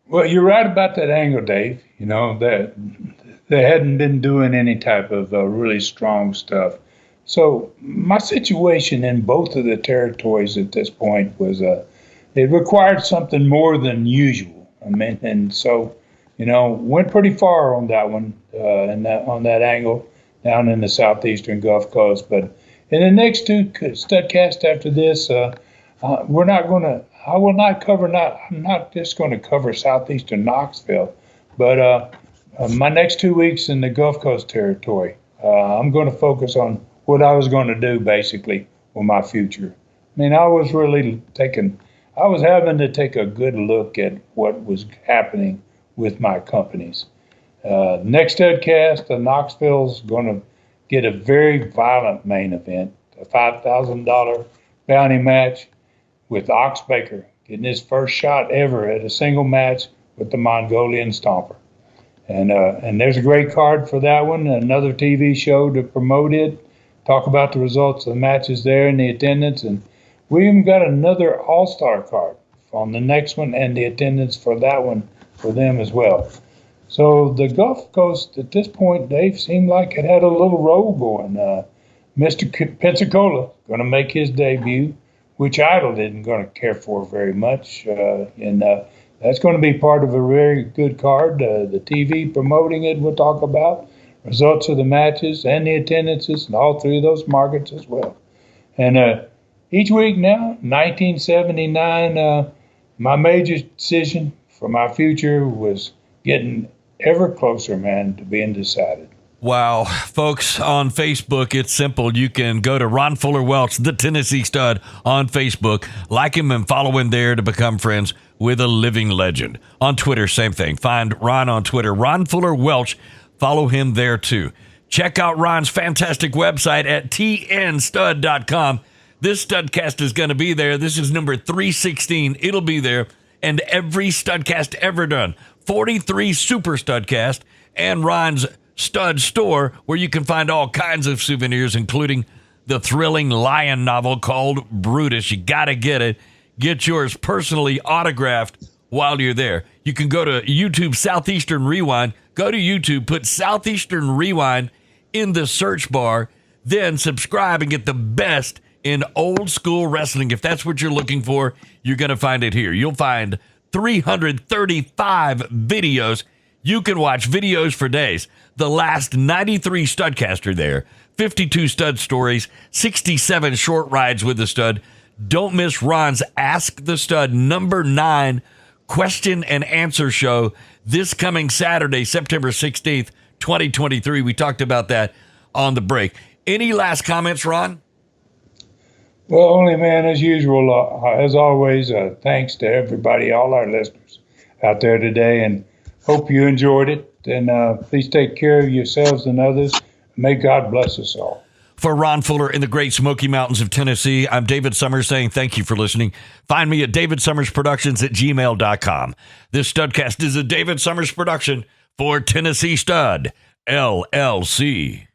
Well, you're right about that angle, Dave. That they hadn't been doing any type of really strong stuff. So my situation in both of the territories at this point was it required something more than usual. And so, went pretty far on that one, on that angle down in the Southeastern Gulf Coast. But in the next two Studcast after this, I'm not just going to cover Southeastern Knoxville, but my next 2 weeks in the Gulf Coast territory, I'm going to focus on what I was going to do basically with my future. I mean, I was really taking I was having to take a good look at what was happening with my companies. Next Studcast, Knoxville's going to get a very violent main event, a $5,000 bounty match with Ox Baker getting his first shot ever at a single match with the Mongolian Stomper. And there's a great card for that one, another TV show to promote it, talk about the results of the matches there and the attendance. And we even got another all-star card on the next one and the attendance for that one for them as well. So the Gulf Coast at this point, Dave, seemed like it had a little roll going. Mr. Pensacola going to make his debut, which Idol didn't going to care for very much. And that's going to be part of a very good card. The TV promoting it we'll talk about, results of the matches and the attendances in all three of those markets as well. And each week now, 1979, my major decision for my future was getting ever closer, man, to being decided. Wow. Folks, on Facebook, it's simple. You can go to Ron Fuller Welch, the Tennessee Stud, on Facebook. Like him and follow him there to become friends with a living legend. On Twitter, same thing. Find Ron on Twitter, Ron Fuller Welch. Follow him there, too. Check out Ron's fantastic website at tnstud.com. This Studcast is going to be there. This is number 316. It'll be there. And every Studcast ever done. 43 Super Studcast and Ron's Stud Store, where you can find all kinds of souvenirs, including the thrilling lion novel called Brutus. You got to get it. Get yours personally autographed while you're there. You can go to YouTube Southeastern Rewind. Go to YouTube, put Southeastern Rewind in the search bar, then subscribe and get the best in old school wrestling. If that's what you're looking for, you're going to find it here. You'll find 335 videos. You can watch videos for days. The last 93 Studcast are there, 52 stud stories, 67 short rides with the stud. Don't miss Ron's Ask the Stud number 9 question and answer show this coming Saturday, September 16th, 2023. We talked about that on the break. Any last comments, Ron? Well, only, man, as usual, as always, thanks to everybody, all our listeners out there today, and hope you enjoyed it. And please take care of yourselves and others. May God bless us all. For Ron Fuller in the Great Smoky Mountains of Tennessee, I'm David Summers saying thank you for listening. Find me at davidsummersproductions@gmail.com. This Studcast is a David Summers production for Tennessee Stud, LLC.